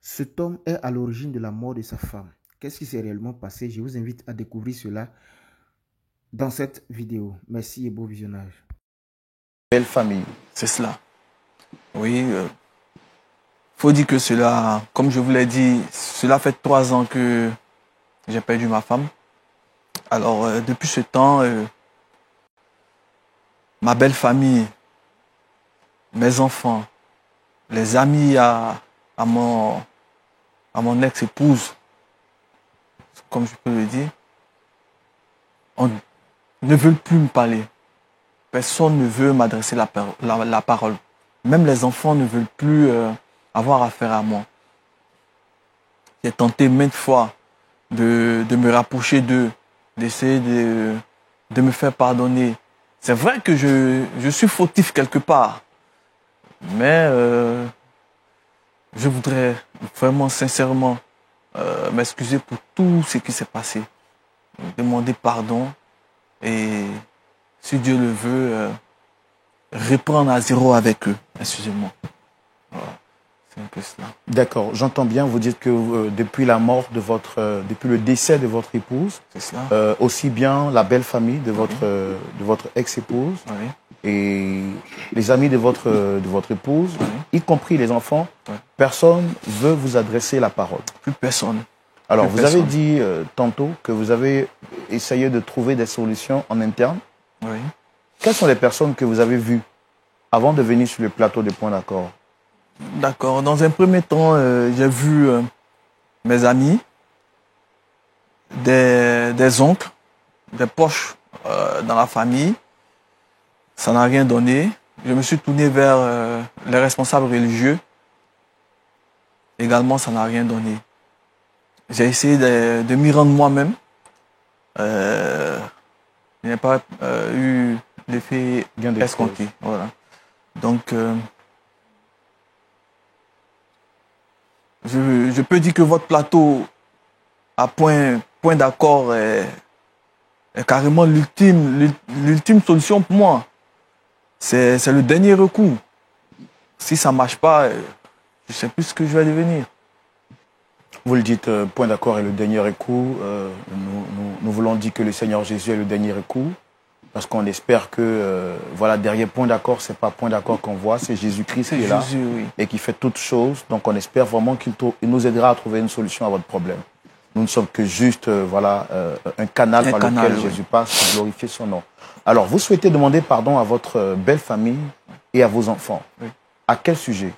Cet homme est à l'origine de la mort de sa femme. Qu'est-ce qui s'est réellement passé? Je vous invite à découvrir cela dans cette vidéo. Merci et beau visionnage. Belle famille. C'est cela. Oui, faut dire que cela, comme je vous l'ai dit, cela fait 3 ans que j'ai perdu ma femme. Alors, depuis ce temps, ma belle famille, mes enfants, les amis à mon, à mon ex-épouse, comme je peux le dire, on ne veulent plus me parler. Personne ne veut m'adresser la parole. Même les enfants ne veulent plus avoir affaire à moi. J'ai tenté maintes fois de me rapprocher d'eux, d'essayer de me faire pardonner. C'est vrai que je suis fautif quelque part, mais je voudrais vraiment sincèrement m'excuser pour tout ce qui s'est passé, demander pardon et, si Dieu le veut, reprendre à zéro avec eux. Excusez-moi. Voilà. C'est un peu cela. D'accord, j'entends bien, vous dites que depuis la mort de depuis le décès de votre épouse, C'est cela. aussi bien la belle famille de votre ex-épouse Oui. et les amis de votre épouse, Oui. y compris les enfants, Oui. personne veut vous adresser la parole. Plus personne. Alors, Plus vous avez personne. dit tantôt que vous avez essayé de trouver des solutions en interne. Oui. Quelles sont les personnes que vous avez vues avant de venir sur le plateau de Point d'accord? D'accord. Dans un premier temps, j'ai vu mes amis, des oncles, des poches dans la famille. Ça n'a rien donné. Je me suis tourné vers les responsables religieux. Également, ça n'a rien donné. J'ai essayé de m'y rendre moi-même. Je n'ai pas eu l'effet Gain de escompté. Voilà. Donc, je peux dire que votre plateau à point d'accord est carrément l'ultime solution pour moi. C'est le dernier recours. Si ça ne marche pas, je ne sais plus ce que je vais devenir. Vous le dites, Point d'accord est le dernier recours. Nous voulons dire que le Seigneur Jésus est le dernier recours. Parce qu'on espère que, voilà, derrière Point d'accord, c'est pas Point d'accord qu'on voit, c'est Jésus-Christ qui est là Jésus, oui. et qui fait toutes choses. Donc on espère vraiment qu'il nous aidera à trouver une solution à votre problème. Nous ne sommes que juste, voilà, un canal par lequel Oui. Jésus passe pour glorifier son nom. Alors, vous souhaitez demander pardon à votre belle famille et à vos enfants. Oui. À quel sujet?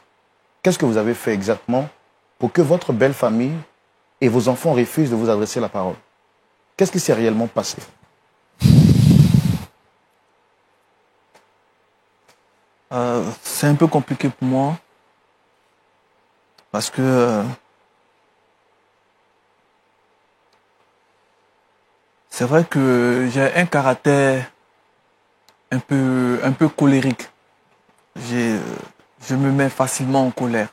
Qu'est-ce que vous avez fait exactement pour que votre belle famille et vos enfants refusent de vous adresser la parole? Qu'est-ce qui s'est réellement passé? C'est un peu compliqué pour moi parce que c'est vrai que j'ai un caractère un peu colérique. Je me mets facilement en colère.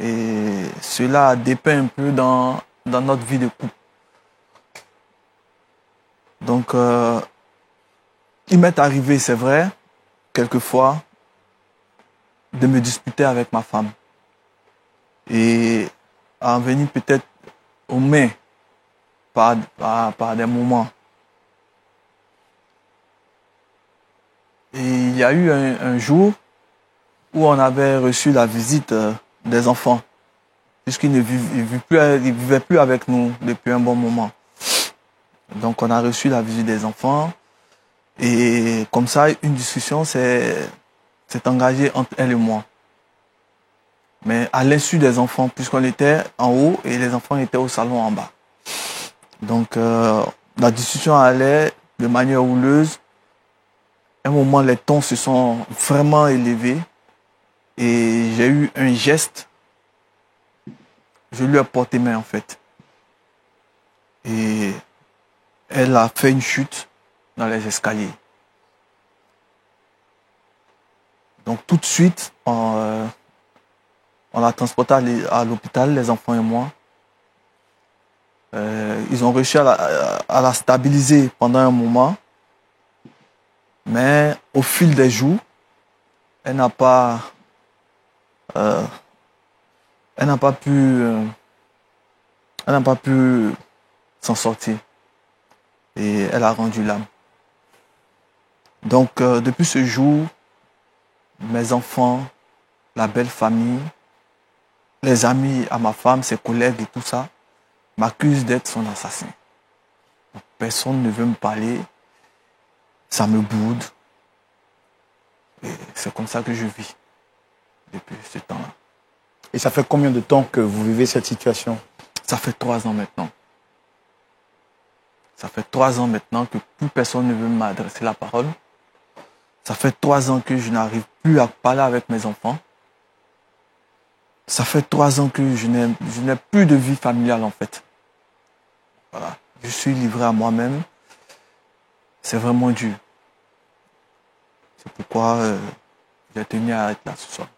Et cela dépeint un peu dans notre vie de couple. Donc, il m'est arrivé, c'est vrai, quelquefois, de me disputer avec ma femme. Et à en venir peut-être aux mains par des moments. Et il y a eu un jour où on avait reçu la visite des enfants, puisqu'ils ne vivaient plus avec nous depuis un bon moment. Donc on a reçu la visite des enfants et comme ça, une discussion s'est engagée entre elle et moi. Mais à l'insu des enfants, puisqu'on était en haut et les enfants étaient au salon en bas. Donc la discussion allait de manière houleuse. À un moment, les tons se sont vraiment élevés et j'ai eu un geste. Je lui ai porté main en fait. Et elle a fait une chute dans les escaliers. Donc tout de suite, on l'a transportée à l'hôpital, les enfants et moi. Ils ont réussi à la stabiliser pendant un moment. Mais au fil des jours, elle n'a pas Elle n'a pas pu s'en sortir. Et elle a rendu l'âme. Donc, depuis ce jour, mes enfants, la belle famille, les amis à ma femme, ses collègues et tout ça, m'accusent d'être son assassin. Donc, personne ne veut me parler. Ça me boude. Et c'est comme ça que je vis depuis ce temps-là. Et ça fait combien de temps que vous vivez cette situation? Ça fait 3 ans maintenant. Ça fait 3 ans maintenant que plus personne ne veut m'adresser la parole. Ça fait 3 ans que je n'arrive plus à parler avec mes enfants. Ça fait 3 ans que je n'ai plus de vie familiale en fait. Voilà. Je suis livré à moi-même. C'est vraiment dur. C'est pourquoi j'ai tenu à être là ce soir.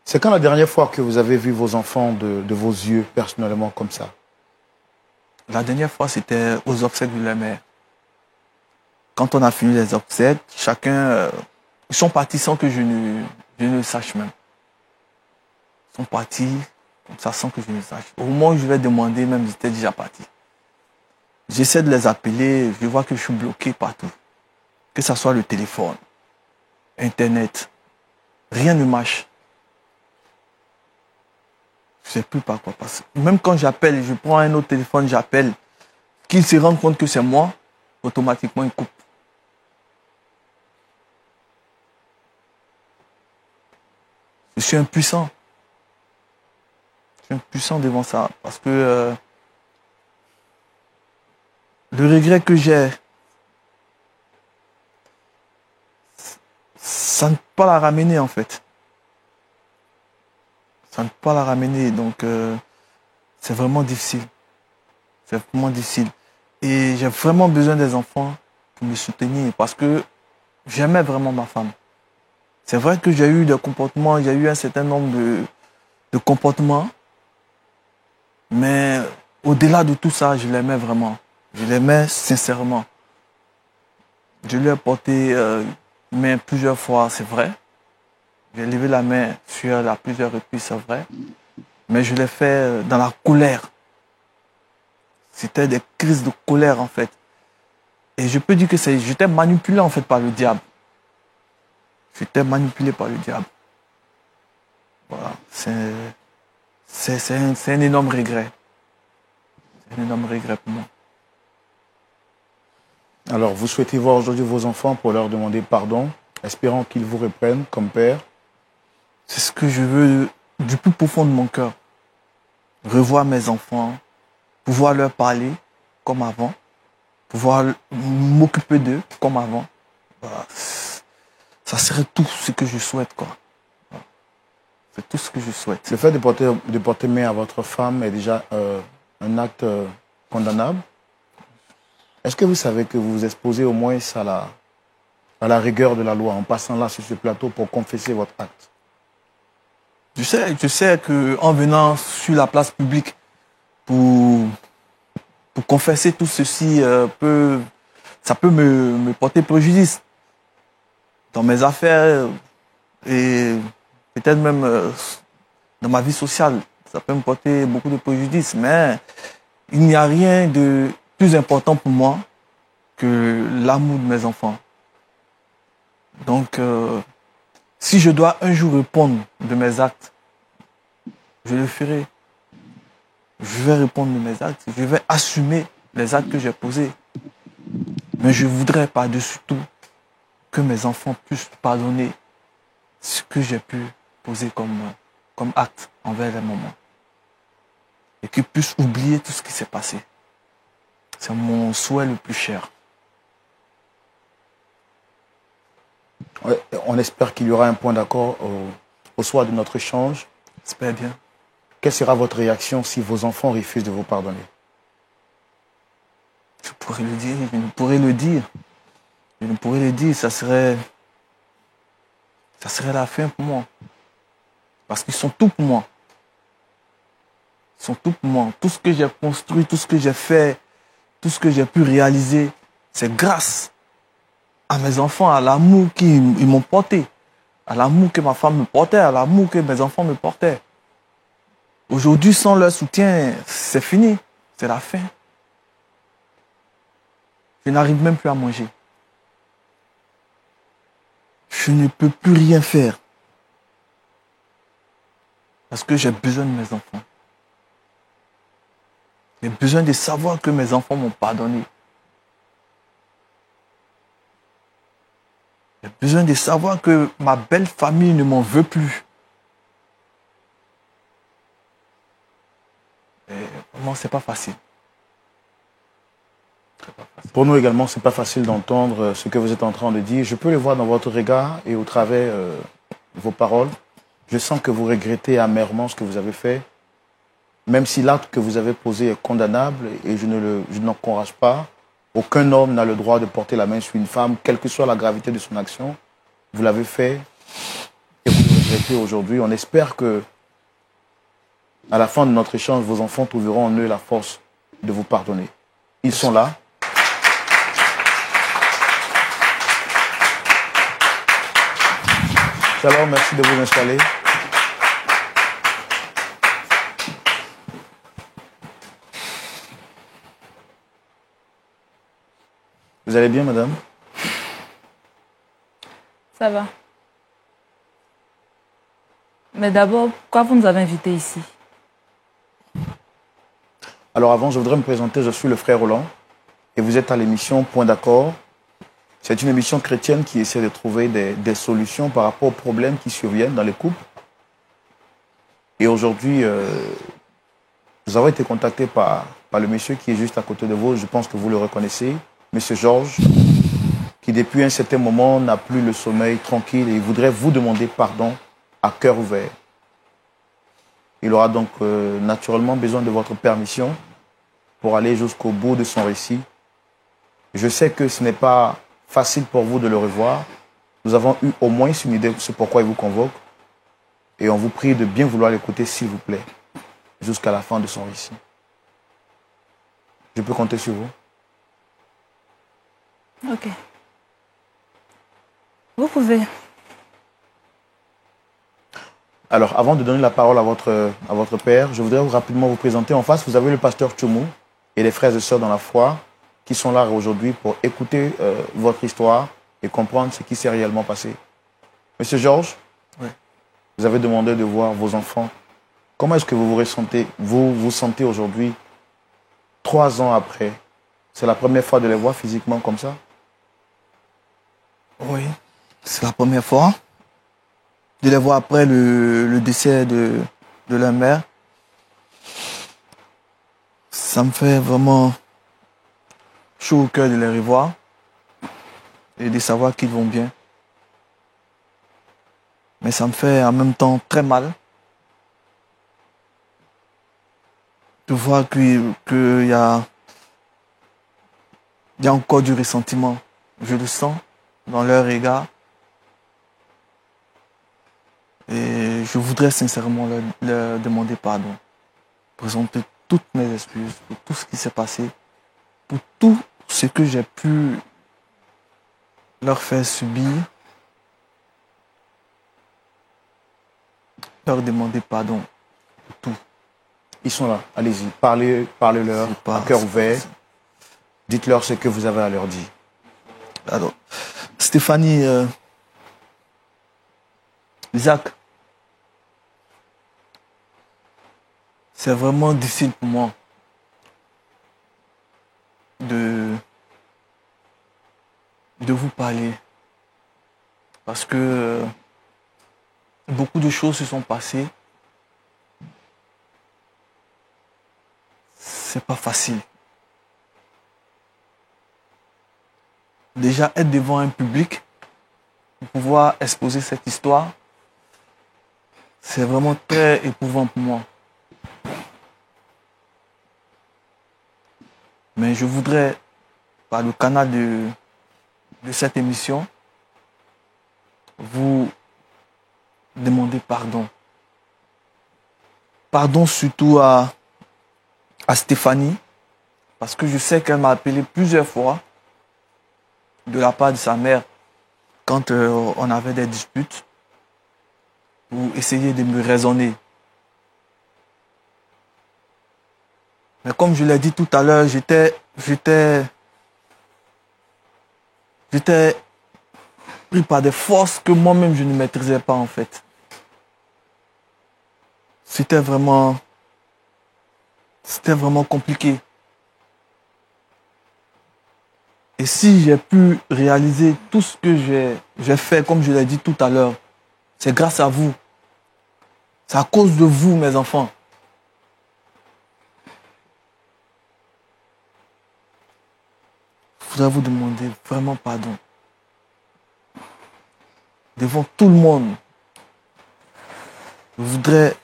C'est quand la dernière fois que vous avez vu vos enfants de vos yeux, personnellement, comme ça? La dernière fois, c'était aux obsèques de la mère. Quand on a fini les obsèques, chacun... ils sont partis sans que je ne sache même. Ils sont partis comme ça sans que je ne sache. Au moment où je vais demander, même, ils étaient déjà partis. J'essaie de les appeler, je vois que je suis bloqué partout. Que ce soit le téléphone, Internet, rien ne marche. Je ne sais plus par quoi passer. Même quand j'appelle, je prends un autre téléphone, j'appelle, qu'ils se rendent compte que c'est moi, automatiquement ils coupent. Je suis impuissant. Je suis impuissant devant ça. Parce que le regret que j'ai, ça ne peut pas la ramener en fait. Ça ne peut pas la ramener. Donc c'est vraiment difficile. C'est vraiment difficile. Et j'ai vraiment besoin des enfants pour me soutenir. Parce que j'aimais vraiment ma femme. C'est vrai que j'ai eu des comportements, j'ai eu un certain nombre de comportements. Mais au-delà de tout ça, je l'aimais vraiment. Je l'aimais sincèrement. Je lui ai porté main plusieurs fois, c'est vrai. J'ai levé la main sur elle à plusieurs reprises, c'est vrai. Mais je l'ai fait dans la colère. C'était des crises de colère en fait. Et je peux dire que j'étais manipulé en fait par le diable. J'étais manipulé par le diable. Voilà. C'est un énorme regret. C'est un énorme regret pour moi. Alors, vous souhaitez voir aujourd'hui vos enfants pour leur demander pardon, espérant qu'ils vous reprennent comme père? C'est ce que je veux du plus profond de mon cœur. Revoir mes enfants, pouvoir leur parler comme avant, pouvoir m'occuper d'eux comme avant. Voilà. Ça serait tout ce que je souhaite, quoi. Voilà. C'est tout ce que je souhaite. Le fait de porter main à votre femme est déjà un acte condamnable. Est-ce que vous savez que vous vous exposez au moins à la rigueur de la loi en passant là sur ce plateau pour confesser votre acte? Je sais qu'en venant sur la place publique pour confesser tout ceci, ça peut me porter préjudice dans mes affaires et peut-être même dans ma vie sociale. Ça peut me porter beaucoup de préjudice, mais il n'y a rien de plus important pour moi que l'amour de mes enfants. Donc, si je dois un jour répondre de mes actes, je le ferai. Je vais répondre de mes actes. Je vais assumer les actes que j'ai posés. Mais je voudrais par-dessus tout que mes enfants puissent pardonner ce que j'ai pu poser comme acte envers les mamans. Et qu'ils puissent oublier tout ce qui s'est passé. C'est mon souhait le plus cher. Ouais, on espère qu'il y aura un point d'accord au soir de notre échange. J'espère bien. Quelle sera votre réaction si vos enfants refusent de vous pardonner? Je pourrais le dire, je ne pourrais le dire. Je ne pourrais le dire, ça serait la fin pour moi. Parce qu'ils sont tout pour moi. Ils sont tout pour moi. Tout ce que j'ai construit, tout ce que j'ai fait, tout ce que j'ai pu réaliser, c'est grâce à mes enfants, à l'amour qu'ils m'ont porté. à l'amour que ma femme me portait, à l'amour que mes enfants me portaient. Aujourd'hui, sans leur soutien, c'est fini. C'est la fin. Je n'arrive même plus à manger. Je ne peux plus rien faire. Parce que j'ai besoin de mes enfants. J'ai besoin de savoir que mes enfants m'ont pardonné. J'ai besoin de savoir que ma belle famille ne m'en veut plus. Et vraiment, c'est pas facile. Pour nous également, c'est pas facile d'entendre ce que vous êtes en train de dire. Je peux le voir dans votre regard et au travers vos paroles. Je sens que vous regrettez amèrement ce que vous avez fait. Même si l'acte que vous avez posé est condamnable et je n'encourage pas, aucun homme n'a le droit de porter la main sur une femme, quelle que soit la gravité de son action. Vous l'avez fait et vous le regrettez aujourd'hui. On espère que, à la fin de notre échange, vos enfants trouveront en eux la force de vous pardonner. Ils sont là. Alors, merci de vous installer. Vous allez bien, madame? Ça va. Mais d'abord, pourquoi vous nous avez invités ici? Alors avant, je voudrais me présenter, je suis le frère Roland et vous êtes à l'émission Point d'accord. C'est une émission chrétienne qui essaie de trouver des solutions par rapport aux problèmes qui surviennent dans les couples. Et aujourd'hui, nous avons été contactés par le monsieur qui est juste à côté de vous, je pense que vous le reconnaissez, monsieur Georges, qui depuis un certain moment n'a plus le sommeil tranquille et il voudrait vous demander pardon à cœur ouvert. Il aura donc naturellement besoin de votre permission pour aller jusqu'au bout de son récit. Je sais que ce n'est pas facile pour vous de le revoir. Nous avons eu au moins une idée de ce pourquoi il vous convoque. Et on vous prie de bien vouloir l'écouter, s'il vous plaît, jusqu'à la fin de son récit. Je peux compter sur vous? Ok. Vous pouvez. Alors, avant de donner la parole à votre père, je voudrais rapidement vous présenter. En face, vous avez le pasteur Tchoumou et les frères et sœurs dans la foi qui sont là aujourd'hui pour écouter votre histoire et comprendre ce qui s'est réellement passé. Monsieur Georges, oui. Vous avez demandé de voir vos enfants. Comment est-ce que vous vous ressentez, vous sentez aujourd'hui, 3 ans après? C'est la première fois de les voir physiquement comme ça? Oui, c'est la première fois. De les voir après le décès de leur mère. Ça me fait vraiment chaud au cœur de les revoir et de savoir qu'ils vont bien. Mais ça me fait en même temps très mal de voir qu'il y a encore du ressentiment. Je le sens dans leur regard. Et je voudrais sincèrement leur demander pardon. Présenter toutes mes excuses pour tout ce qui s'est passé, pour tout ce que j'ai pu leur faire subir. Leur demander pardon pour tout. Ils sont là, allez-y, parlez-leur à cœur ouvert. Dites-leur ce que vous avez à leur dire. Alors, Stéphanie, Isaac, c'est vraiment difficile pour moi de vous parler parce que beaucoup de choses se sont passées. C'est pas facile. Déjà être devant un public pour pouvoir exposer cette histoire, c'est vraiment très éprouvant pour moi. Mais je voudrais, par le canal de cette émission, vous demander pardon. Pardon surtout à Stéphanie, parce que je sais qu'elle m'a appelé plusieurs fois de la part de sa mère quand on avait des disputes. pour essayer de me raisonner. Mais comme je l'ai dit tout à l'heure, j'étais pris par des forces que moi-même je ne maîtrisais pas en fait. C'était vraiment compliqué. Et si j'ai pu réaliser tout ce que j'ai fait, comme je l'ai dit tout à l'heure, c'est grâce à vous. C'est à cause de vous, mes enfants. Je voudrais vous demander vraiment pardon. Devant tout le monde. Je voudrais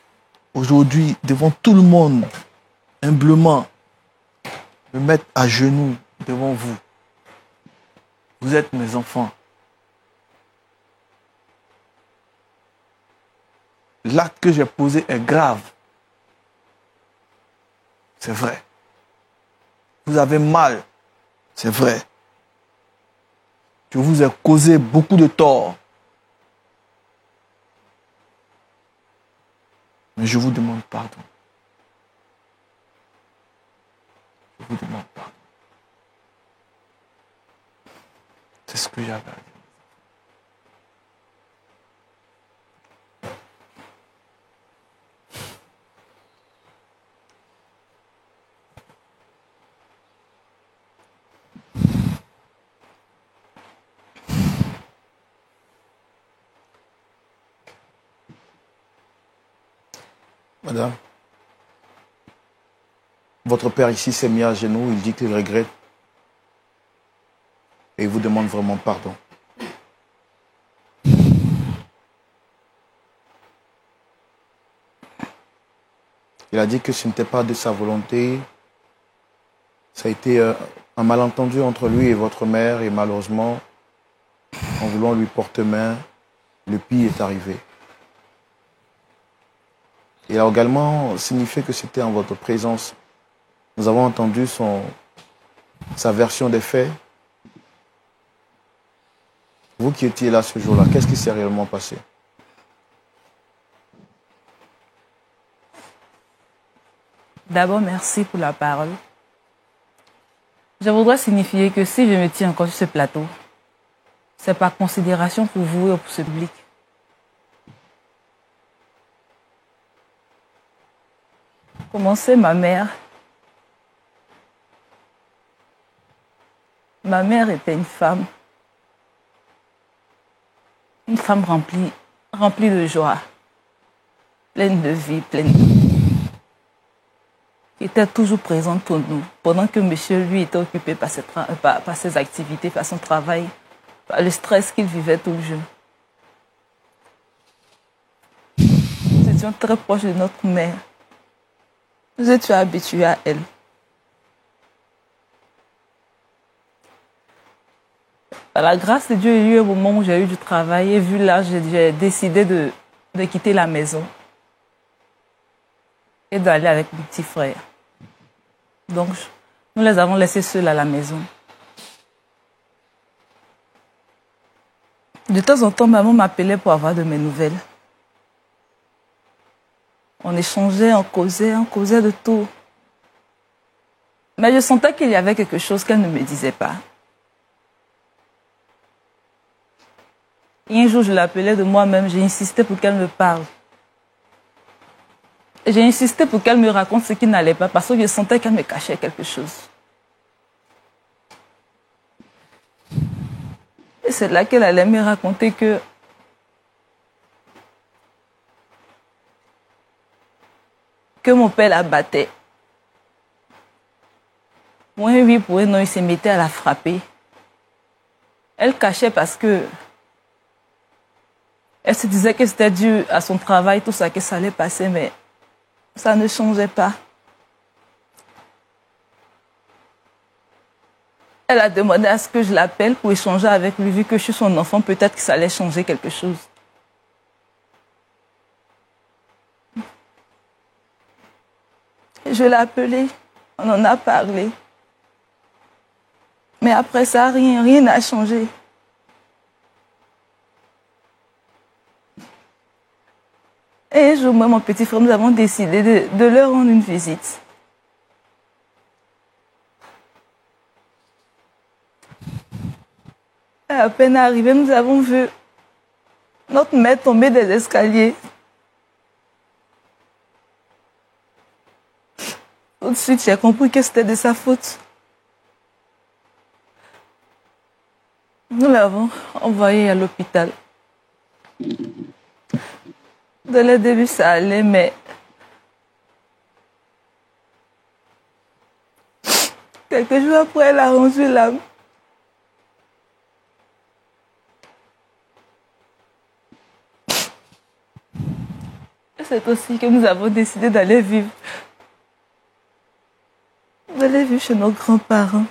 aujourd'hui, devant tout le monde, humblement, me mettre à genoux devant vous. Vous êtes mes enfants. L'acte que j'ai posé est grave. C'est vrai. Vous avez mal. C'est vrai. Je vous ai causé beaucoup de tort. Mais je vous demande pardon. Je vous demande pardon. C'est ce que j'avais à dire. Madame, votre père ici s'est mis à genoux, il dit qu'il regrette et il vous demande vraiment pardon. Il a dit que ce n'était pas de sa volonté, ça a été un malentendu entre lui et votre mère et malheureusement, en voulant lui porter main, le pire est arrivé. Il a également signifié que c'était en votre présence. Nous avons entendu sa version des faits. Vous qui étiez là ce jour-là, qu'est-ce qui s'est réellement passé? D'abord, merci pour la parole. Je voudrais signifier que si je me tiens encore sur ce plateau, c'est par considération pour vous et pour ce public. Commencer ma mère. Ma mère était une femme remplie de joie, pleine de vie, qui était toujours présente pour nous, pendant que monsieur, lui, était occupé par ses activités, par son travail, par le stress qu'il vivait tout le jour. Nous étions très proches de notre mère. Nous étions habitués à elle. Par la grâce de Dieu, il y a eu un moment où j'ai eu du travail et vu là, j'ai décidé de quitter la maison et d'aller avec mon petit frère. Donc, nous les avons laissés seuls à la maison. De temps en temps, maman m'appelait pour avoir de mes nouvelles. On échangeait, on causait de tout. Mais je sentais qu'il y avait quelque chose qu'elle ne me disait pas. Et un jour, je l'appelais de moi-même, j'ai insisté pour qu'elle me parle. J'ai insisté pour qu'elle me raconte ce qui n'allait pas, parce que je sentais qu'elle me cachait quelque chose. Et c'est là qu'elle allait me raconter que mon père la battait. Pour un oui, pour un non, il se mettait à la frapper. Elle cachait parce que elle se disait que c'était dû à son travail, tout ça, que ça allait passer, mais ça ne changeait pas. Elle a demandé à ce que je l'appelle pour échanger avec lui, vu que je suis son enfant, peut-être que ça allait changer quelque chose. Je l'ai appelé, on en a parlé. Mais après ça, rien n'a changé. Et un jour, moi et mon petit frère, nous avons décidé de leur rendre une visite. Et à peine arrivés, nous avons vu notre mère tomber des escaliers. Tout de suite, j'ai compris que c'était de sa faute. Nous l'avons envoyée à l'hôpital. Dans le début, ça allait, mais quelques jours après, elle a rendu l'âme. C'est aussi que nous avons décidé d'aller vivre chez nos grands-parents.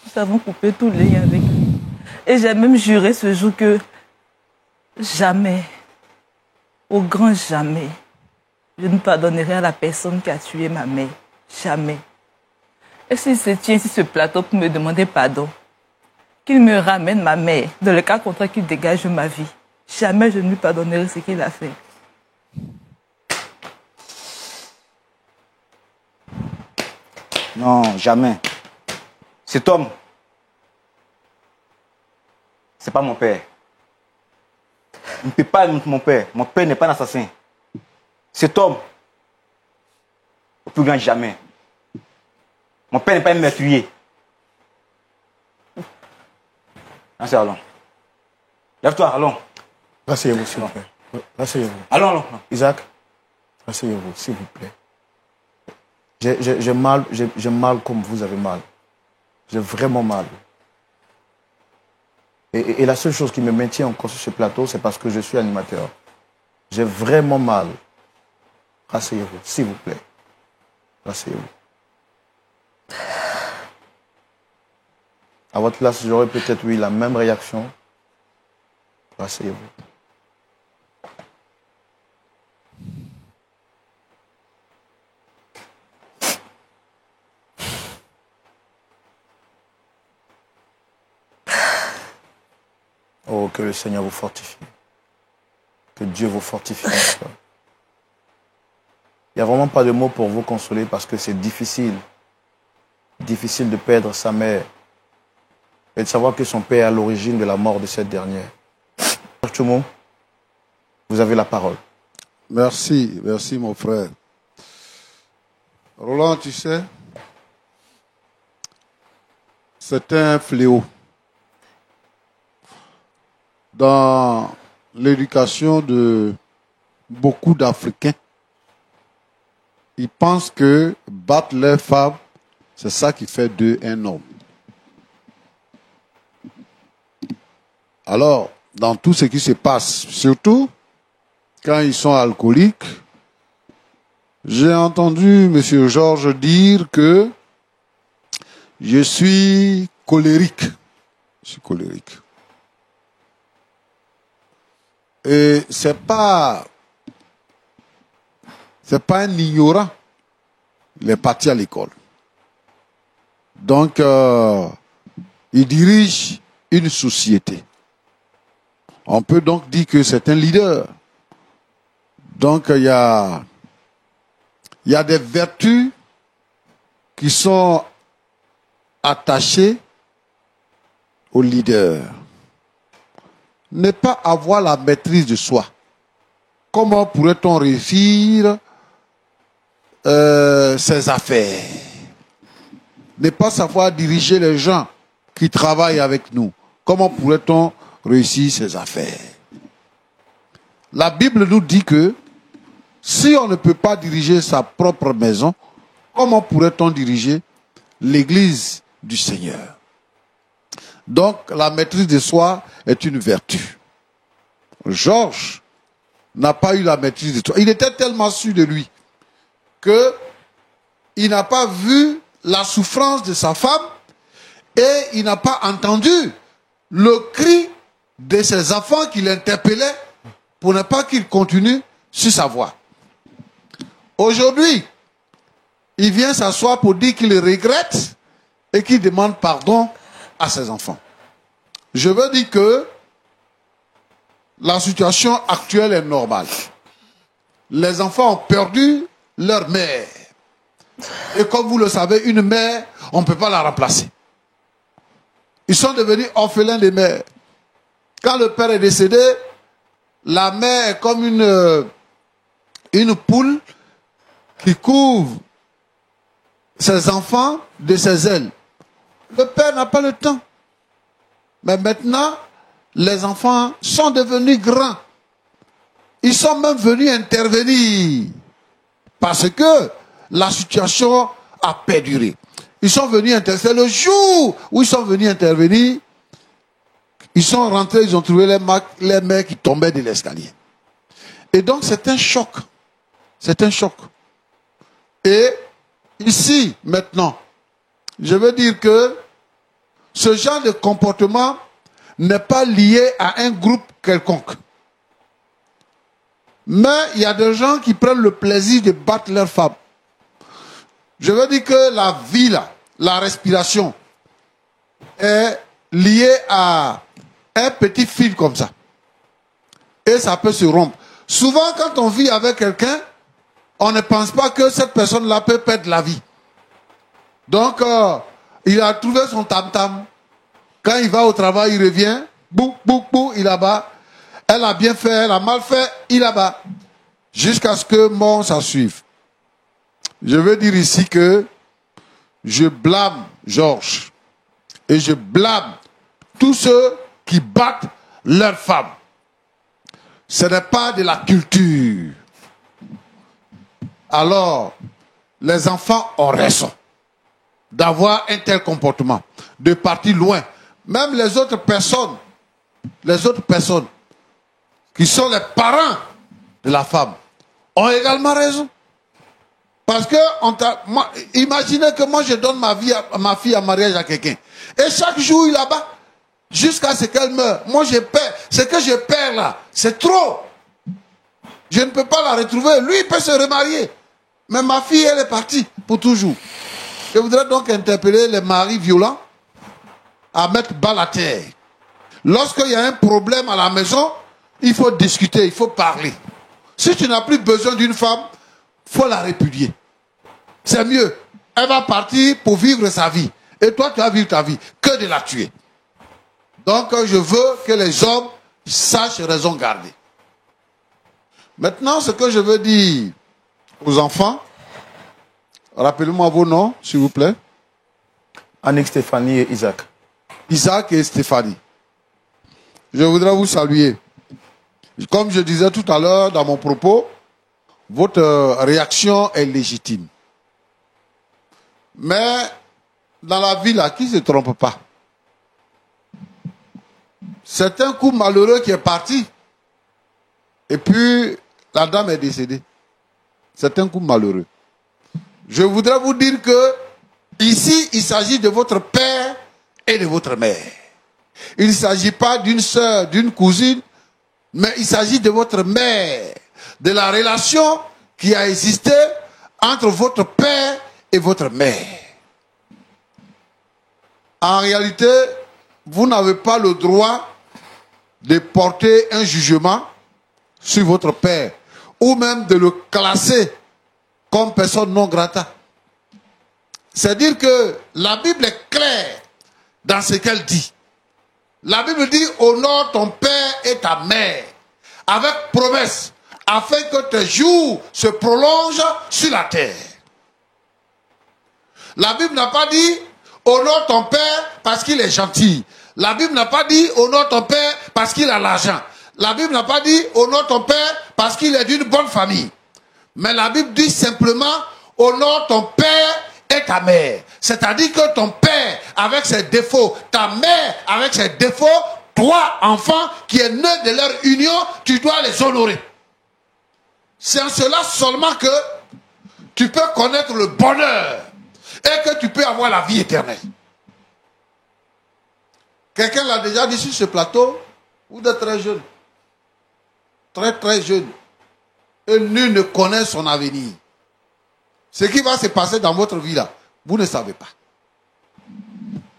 Nous avons coupé tout le lien avec lui. Et j'ai même juré ce jour que jamais, au grand jamais, je ne pardonnerai à la personne qui a tué ma mère. Jamais. Et s'il se tient sur ce plateau pour me demander pardon, qu'il me ramène ma mère, dans le cas contraire qu'il dégage ma vie, jamais je ne lui pardonnerai ce qu'il a fait. Non, jamais. Cet homme, c'est pas mon père. Il ne peut pas être mon père. Mon père n'est pas un assassin. Cet homme, au plus grand jamais. Mon père n'est pas un meurtrier. Allons. Lève-toi, allons. Rasseyez-vous, s'il vous plaît. Rasseyez-vous. Allons. Isaac, rasseyez-vous, s'il vous plaît. J'ai mal comme vous avez mal. J'ai vraiment mal. Et la seule chose qui me maintient encore sur ce plateau, c'est parce que je suis animateur. J'ai vraiment mal. Rasseyez-vous, s'il vous plaît. Rasseyez-vous. À votre place, j'aurais peut-être eu la même réaction. Rasseyez-vous. Oh, que le Seigneur vous fortifie. Que Dieu vous fortifie. Il n'y a vraiment pas de mots pour vous consoler parce que c'est difficile. Difficile de perdre sa mère et de savoir que son père est à l'origine de la mort de cette dernière. Chumo, vous avez la parole. Merci mon frère. Roland, tu sais, c'est un fléau. Dans l'éducation de beaucoup d'Africains, ils pensent que battre les femmes, c'est ça qui fait d'eux un homme. Alors, dans tout ce qui se passe, surtout quand ils sont alcooliques, j'ai entendu M. Georges dire que je suis colérique. Je suis colérique. Et c'est pas un ignorant. Il est parti à l'école. Donc, il dirige une société. On peut donc dire que c'est un leader. Donc, il y a des vertus qui sont attachées au leader. Ne pas avoir la maîtrise de soi. Comment pourrait-on réussir ses affaires? Ne pas savoir diriger les gens qui travaillent avec nous. Comment pourrait-on réussir ses affaires? La Bible nous dit que si on ne peut pas diriger sa propre maison, comment pourrait-on diriger l'église du Seigneur? Donc, la maîtrise de soi est une vertu. Georges n'a pas eu la maîtrise de soi. Il était tellement sûr de lui que il n'a pas vu la souffrance de sa femme et il n'a pas entendu le cri de ses enfants qui l'interpellaient pour ne pas qu'il continue sur sa voie. Aujourd'hui, il vient s'asseoir pour dire qu'il regrette et qu'il demande pardon à ses enfants. Je veux dire que la situation actuelle est normale. Les enfants ont perdu leur mère. Et comme vous le savez, une mère, on ne peut pas la remplacer. Ils sont devenus orphelins de mère. Quand le père est décédé, la mère est comme une poule qui couvre ses enfants de ses ailes. Le père n'a pas le temps. Mais maintenant, les enfants sont devenus grands. Ils sont même venus intervenir. Parce que la situation a perduré. Ils sont venus intervenir. C'est le jour où ils sont venus intervenir. Ils sont rentrés, ils ont trouvé les mères qui tombaient de l'escalier. Et donc c'est un choc. C'est un choc. Et ici, maintenant, je veux dire que ce genre de comportement n'est pas lié à un groupe quelconque. Mais il y a des gens qui prennent le plaisir de battre leurs femmes. Je veux dire que la vie, là, la respiration, est liée à un petit fil comme ça. Et ça peut se rompre. Souvent, quand on vit avec quelqu'un, on ne pense pas que cette personne-là peut perdre la vie. Donc, il a trouvé son tam-tam. Quand il va au travail, il revient. Bou, bou, bou, il abat. Elle a bien fait, elle a mal fait, il abat. Jusqu'à ce que mort ça suive. Je veux dire ici que je blâme Georges. Et je blâme tous ceux qui battent leurs femmes. Ce n'est pas de la culture. Alors, les enfants ont raison d'avoir un tel comportement, de partir loin. Même les autres personnes qui sont les parents de la femme ont également raison. Parce que, imaginez que moi je donne ma fille en mariage à quelqu'un. Et chaque jour il la bat jusqu'à ce qu'elle meure. Moi je perds. Ce que je perds là, c'est trop. Je ne peux pas la retrouver. Lui il peut se remarier. Mais ma fille elle est partie pour toujours. Je voudrais donc interpeller les maris violents à mettre bas la terre. Lorsqu'il y a un problème à la maison, il faut discuter, il faut parler. Si tu n'as plus besoin d'une femme, il faut la répudier. C'est mieux. Elle va partir pour vivre sa vie. Et toi, tu vas vivre ta vie que de la tuer. Donc, je veux que les hommes sachent raison garder. Maintenant, ce que je veux dire aux enfants, rappelez-moi vos noms, s'il vous plaît. Annick, Stéphanie et Isaac. Isaac et Stéphanie. Je voudrais vous saluer. Comme je disais tout à l'heure dans mon propos, votre réaction est légitime. Mais dans la vie là, qui ne se trompe pas? C'est un coup malheureux qui est parti. Et puis, la dame est décédée. C'est un coup malheureux. Je voudrais vous dire que ici, il s'agit de votre père et de votre mère. Il ne s'agit pas d'une sœur, d'une cousine, mais il s'agit de votre mère, de la relation qui a existé entre votre père et votre mère. En réalité, vous n'avez pas le droit de porter un jugement sur votre père, ou même de le classer comme personne non grata. C'est-à-dire que la Bible est claire dans ce qu'elle dit. La Bible dit, honore ton père et ta mère, avec promesse, afin que tes jours se prolongent sur la terre. La Bible n'a pas dit, honore ton père parce qu'il est gentil. La Bible n'a pas dit, honore ton père parce qu'il a l'argent. La Bible n'a pas dit, honore ton père parce qu'il est d'une bonne famille. Mais la Bible dit simplement, honore ton père et ta mère. C'est-à-dire que ton père avec ses défauts, ta mère avec ses défauts, toi, enfant qui est né de leur union, tu dois les honorer. C'est en cela seulement que tu peux connaître le bonheur et que tu peux avoir la vie éternelle. Quelqu'un l'a déjà dit sur ce plateau, ou de très jeune. Très très jeune. Et nul ne connaît son avenir. Ce qui va se passer dans votre vie là, vous ne savez pas.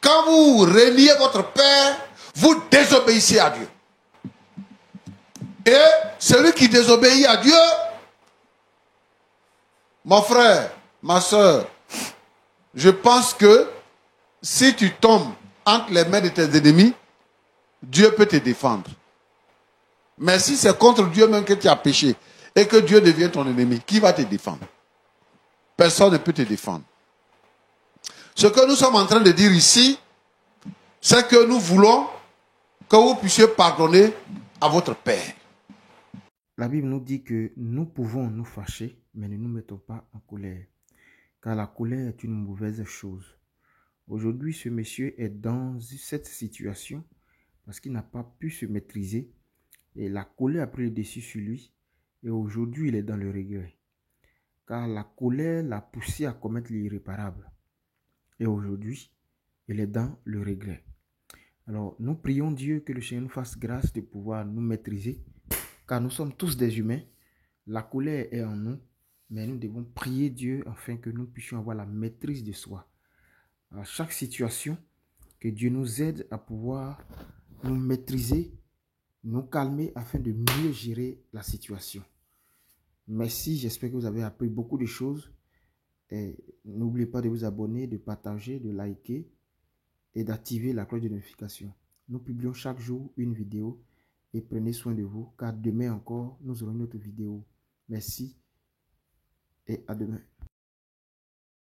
Quand vous reniez votre père, vous désobéissez à Dieu. Et celui qui désobéit à Dieu, mon frère, ma soeur, je pense que si tu tombes entre les mains de tes ennemis, Dieu peut te défendre. Mais si c'est contre Dieu même que tu as péché et que Dieu devient ton ennemi, qui va te défendre? Personne ne peut te défendre. Ce que nous sommes en train de dire ici, c'est que nous voulons que vous puissiez pardonner à votre Père. La Bible nous dit que nous pouvons nous fâcher, mais ne nous mettons pas en colère. Car la colère est une mauvaise chose. Aujourd'hui, ce monsieur est dans cette situation parce qu'il n'a pas pu se maîtriser et la colère a pris le dessus sur lui et aujourd'hui, il est dans le regret. Car la colère l'a poussé à commettre l'irréparable. Et aujourd'hui, il est dans le regret. Alors, nous prions Dieu que le Seigneur nous fasse grâce de pouvoir nous maîtriser, car nous sommes tous des humains. La colère est en nous, mais nous devons prier Dieu afin que nous puissions avoir la maîtrise de soi. À chaque situation, que Dieu nous aide à pouvoir nous maîtriser, nous calmer afin de mieux gérer la situation. Merci, j'espère que vous avez appris beaucoup de choses. N'oubliez pas de vous abonner, de partager, de liker et d'activer la cloche de notification. Nous publions chaque jour une vidéo et prenez soin de vous car demain encore, nous aurons une autre vidéo. Merci et à demain.